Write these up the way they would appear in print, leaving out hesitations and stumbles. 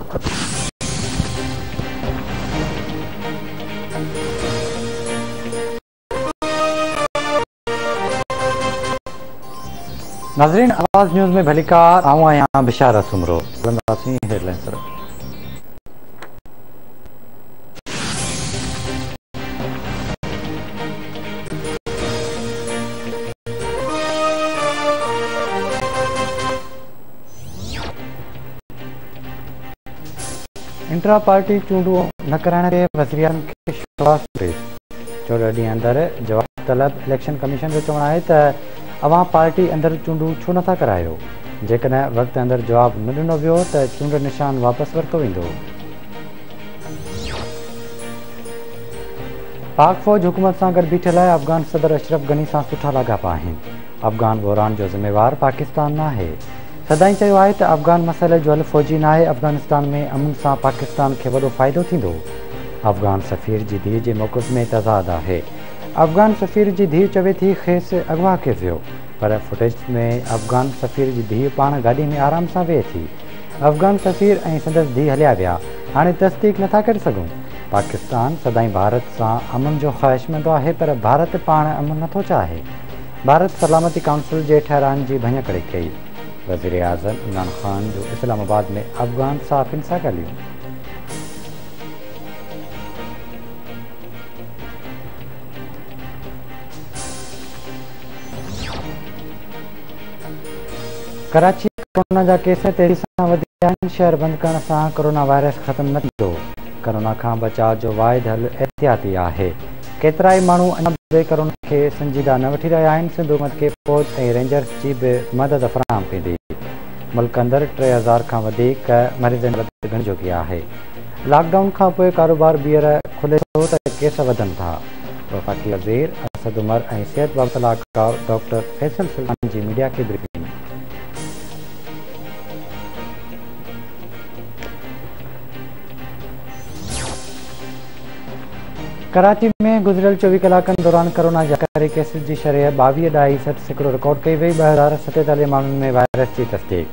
नाज़रीन, आवाज़ न्यूज़ में भलीकार आऊं आहियां बिशारत सुमरो। हेडलाइंस पर इंट्रा पार्टी चूंडू न कराइण ते वज़ीर खे विश्वास प्रेस। 14 ॾींहं अंदरि जवाब तलब। इलेक्शन कमीशन जो चवणु आहे त अवां पार्टी अंदरि चूंडू छो नथा करायो। जेकॾहिं वक़्त अंदरि जवाबु न ॾिनो वियो त चूंड निशान वापसि वरितो वेंदो। पाक फ़ौज हुकूमत सां गॾु बीठल आहे। अफ़गान सदर अशरफ गनी सां सुठा लाॻापा आहिनि। अफ़गान बहिरान जो ज़िम्मेवार पाकिस्तान न आहे। सदाईं चयो आहे त अफ़गान मसइले जो हल फ़ौजी न आहे। अफ़गानिस्तान में अमन सां पाकिस्तान खे वॾो फ़ाइदो थींदो। अफ़गान सफ़ीर जी धीउ जे मौक़िफ़ में तज़ाद आहे। अफ़गान सफ़ीर जी धीउ चवे थी खेसि अगवा कयो वियो, पर फुटेज में अफ़गान सफ़ीर जी धीउ पाण गाॾी में आराम सां वेहे थी। अफ़गान सफ़ीर ऐं संदसि धीउ हलिया विया। हाणे तस्दीक नथा करे सघूं। पाकिस्तान सदाईं भारत सां अमन जो ख़्वाहिशमंद आहे, पर भारत पाण अमन नथो चाहे। भारत सलामती काउंसिल जे ठहिराइण जी भञकड़ी कई। वज़ीर आज़म इमरान ख़ान जो इस्लामाबाद में अफ़गान साफ़िन सां ॻाल्हियूं। कराची कोरोना जा केस तेज़ी सां वधिया आहिनि। शहर बंदि करण सां कोरोना वायरस ख़तमु न थींदो। कोरोना खां बचाव जो वाहिद हल एहतियाती आहे। केतिराई माण्हू अञा बि कोरोना खे संजीदा न वठी रहिया आहिनि। सिंध हुकूमत खे फ़ौज ऐं रेंजर्स जी बि मदद फ़राहम कंदी। मुल्क अंदरि 3000 खां वधीक मरीज़नि वधि घणिजी चुकी आहे। लॉकडाउन खां पोइ कारोबार ॿीहर खुले थो त केस वधनि था। वफ़ाक़ी वज़ीर असद उमर ऐं सिहत बाबति सलाहकार डॉक्टर फैसल सुल्तान जी मीडिया खे ब्रीफिंग। कराची में गुज़िरियल 24 कलाकनि दौरान कोरोना जा आख़िरी केसिस जी शरह 22.7% रिकॉर्ड कई वई। 2047 माण्हुनि में वायरस जी तस्दीक।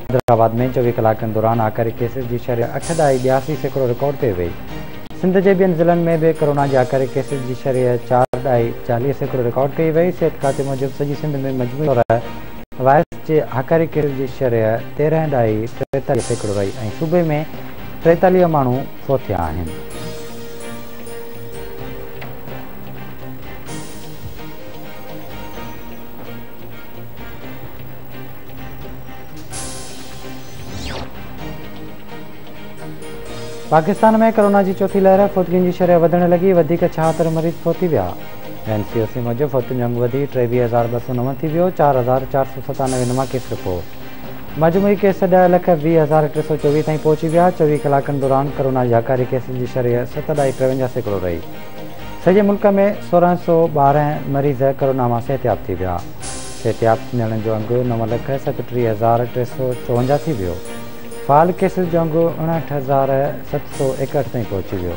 हैदराबाद में 24 कलाकनि दौरान आख़िरी केसिस जी शरह 8.82% रिकॉर्ड कई वई। सिंध जे ॿियनि ज़िलनि में बि कोरोना जे आख़िरी केसिस जी शरह 4.40% रिकॉर्ड कई वई। सिहत खाते मूजिबि सॼी सिंध में मजमूई तौर वायरस जे आख़िरी केसिस जी शरह 13.43% रही ऐं सूबे में 43 माण्हू फोत थिया आहिनि। पाकिस्तान में कोरोना की चौथी लहर। फौतगियुनि जी शरह वधण लगी। 76 मरीज़ फोत थी विया। NCOC मूजिबि फौतुनि जो अंग वधी 23,209 थी वियो। 4,497 नवां केस रिपोर्ट। मजमूई केस 10,20,324 ताईं पहुची विया। 24 कलाकनि दौरान कोरोना जे आख़िरी केस जी शरह 7.53% रही। सॼे मुल्क में 1612 मरीज़ कोरोना मां सिहतयाब थी विया। सिहतयाब थियण जो अंग 9,37,354 थी वियो। फ़ाल केसिस जो अंग 59,761 ताईं पहुची वियो।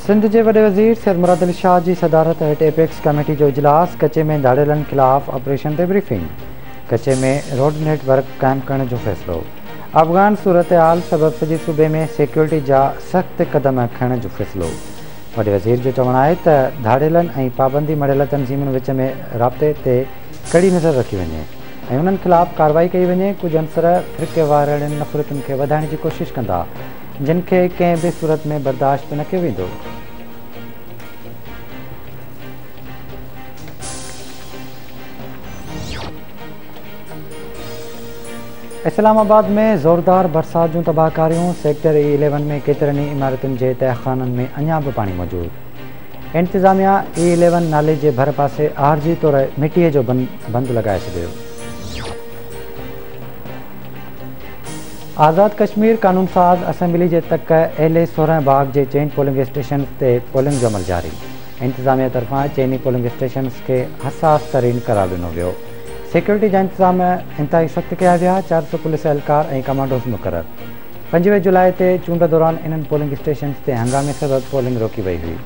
सिंध जे वॾे वज़ीर सैयद मुराद अली शाह जी सदारत हेठि एपेक्स कमेटी जो इजलास। कचे में धाड़ेलनि ख़िलाफ़ ऑपरेशन ते ब्रीफिंग। कचे में रोड नेटवर्क क़ाइमु करण जो फ़ैसिलो। अफ़गान सूरत हाल सबबि सॼे सूबे में सिक्योरिटी जा सख़्त क़दम खणण जो फ़ैसिलो। वॾे वज़ीर जो चवणु आहे त धाड़ेलनि ऐं पाबंदी मढ़ियल तनज़ीमुनि विच में राब्ते ते कड़ी नज़र रखी वञे ऐं उन्हनि ख़िलाफ़ कार्रवाई कई वञे। कुझु अंसर फ़िरके वारनि नफ़रतुनि खे वधाइण जी कोशिशि कंदा, जिन खे कंहिं बि सूरत में बर्दाश्त न कयो वेंदो। इस्लामाबाद में ज़ोरदार बरसात जूं तबाहकारियूं। सेक्टर E11 में केतिरनि ई इमारतुनि जे तहख़ाननि में अञा बि पाणी मौजूदु। इंतिज़ामिया E11 नाले जे भर पासे आरजी तौर मिटीअ जो बंदि लॻाए छॾियो। आज़ाद कश्मीर कानून साज़ असेंबली जे तक LA 16 बाग जे चइनि पोलिंग स्टेशन ते पोलिंग जो अमल जारी। इंतिज़ामिया तरफ़ां चइनी पोलिंग स्टेशन खे हसास तरीन करार ॾिनो वियो। सिक्योरिटी जा इंतज़ाम इंतिहाई सख़्त कया विया। 400 पुलिस एहलकार ऐं कमांडोज़ मुक़रर। 25 जुलाई ते चूंड दौरान इन्हनि पोलिंग स्टेशन ते हंगामे सबबि पोलिंग रोकी वई हुई।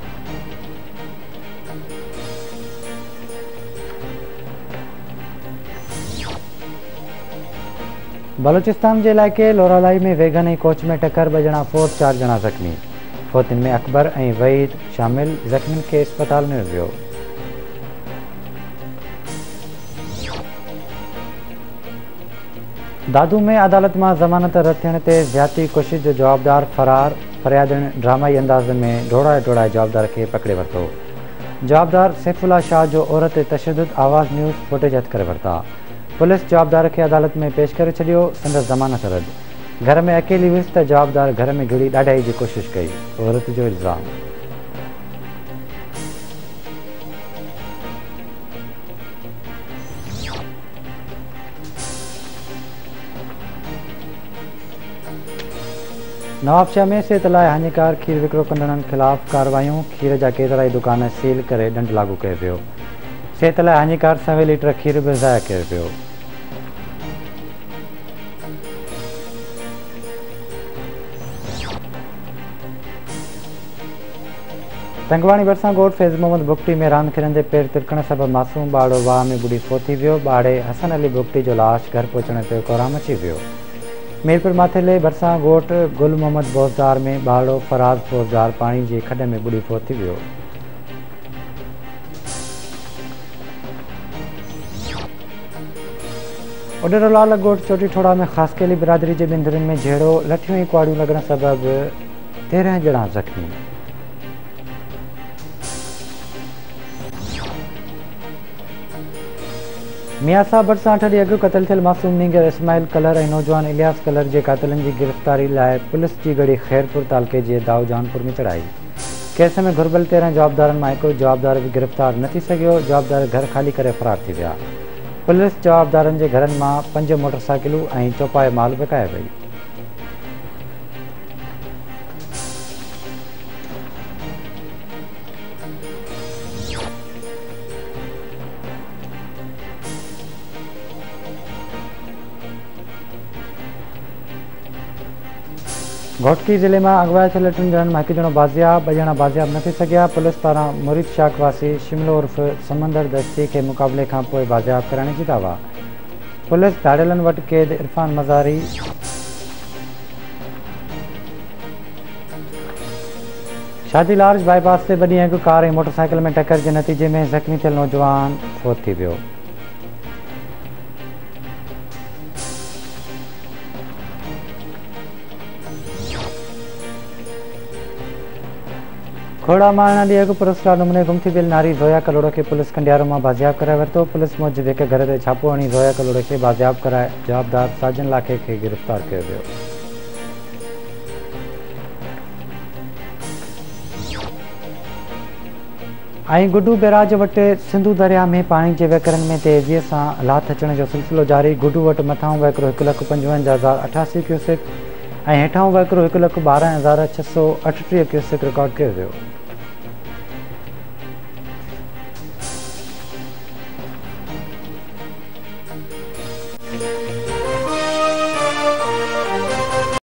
बलूचिस्तान के इलाके लोरालाई में वेगन कोच में टक्कर 2 ॼणा फोत 4 ॼणा ज़ख़्मी। फोतिन में अकबर और वहीद शामिल। ज़ख़्मियुनि के अस्पताल में वियो। दादू में अदालत में ज़मानत रद्द थियण ते ज़्यादती कोशिश जो जवाबदार फरार। फरियादनि ड्रामाई अंदाज़ में ढोड़ाए ढोड़ाए जवाबदार के पकड़े वरितो। जवाबदार सैफुल्ला शाह जो औरत ते तशद्दुद आवाज़ न्यूज़ फुटेज हथ करे वरिता। पुलिस जवाबदार के अदालत में पेश करे छॾियो। संदसि ज़मानत रद्द। घर में अकेली हुअसि त जवाबदार घर में घिड़ी ॾाढाई जी कोशिश कई। औरत जो इल्ज़ाम। नवाबशाह में सेहत लाइ हानिकार खीर विकिरो कंदड़नि ख़िलाफ़ कार्रवाइयूं। खीर जा केतिराई दुकान सील करे ॾंड लागू कयो वियो। सेहत लाइ हानिकार 100 लीटर खीर बि ज़ाया कयो वियो। तंगवाणी भरिसां ॻोठ फैज़ मोहम्मद बुगटी में रांदि खेॾंदे पेर तिरकण सबबि मासूम ॿारड़ो वाह में ॿुॾी फौत थी वियो। ॿारड़े हसन अली बुगटी जो लाश घर पहुचण ते कोहराम अची वियो। मीरपुर माथेले भरिसां ॻोठ गुल मोहम्मद बोज़दार में ॿारड़ो फराज़ बोज़दार पाणी जी खॾ में ॿुॾी फौत थी वियो। उॾरलाल ॻोठ चोटी ठोड़ा में ख़ासकेली बिरादरी जे ॿिनि में झेड़ो। लठियूं ऐं कुआड़ियूं लॻण सबबि 13 ॼणा ज़ख़्मी। मियासा भरिसां 8 ॾींहं अॻु क़तल थियल मासूम नींगर इस्माइल कलर ऐं नौजवान इलियास कलर जे क़ातिलनि जी गिरफ़्तारी लाइ पुलिस जी गड़ी खैरपुर तालुके जे दाऊ जानपुर में चढ़ाई। केस में घुर्बल 13 जवाबदारनि मां हिकु जवाबदार बि गिरफ़्तार न थी सघियो। जवाबदार घर ख़ाली करे फ़रार थी विया। पुलिस जवाबदारनि जे घरनि मां 5 मोटरसाइकिलूं ऐं चौपाए माल विकाए वई। घोटकी ज़िले में अगवा थियल 3 ॼणनि मां 1 ॼणो बाज़ियाब 2 ॼणा बाज़ियाब न थी सघिया। पुलिस पारां मुरीद शाख वासी शिमलो उर्फ़ समंदर दस्ती के मुक़ाबले खां पोइ बाज़ियाब कराइण जी दावा। पुलिस धाड़ियलनि वटि क़ैद इरफान मज़ारी शादी लार्ज बाईपास से 2 ॾींहं अॻु कार ऐं मोटरसाइकिल में टक्कर के नतीजे में ज़ख़्मी थियल नौजवान फौत थी वियो। खोड़ा मां 2 ॾींहं अॻु पुरस्कार नमूने गुम थी वियल नारी ज़ोया कलोड़ो के पुलिस कंडियारो मां बाज़ियाब कराए वरितो। पुलिस मूजिबि हिक घर ते छापो हणी ज़ोया कलोड़ो के बाज़ियाब कराए जवाबदार साजन लाखे के गिरफ़्तार कयो वियो। ऐं गुड्डू बैराज वटि सिंधु दरिया में पाणी जे वहिकरनि में तेज़ीअ सां लाथ अचण जो सिलसिलो जारी। गुड्डू वटि मथां वहिकिरो 1,55,038 क्यूसेक ऐं हेठां वहिकिरो 1,12,638 क्यूसेक रिकॉर्ड कयो वियो।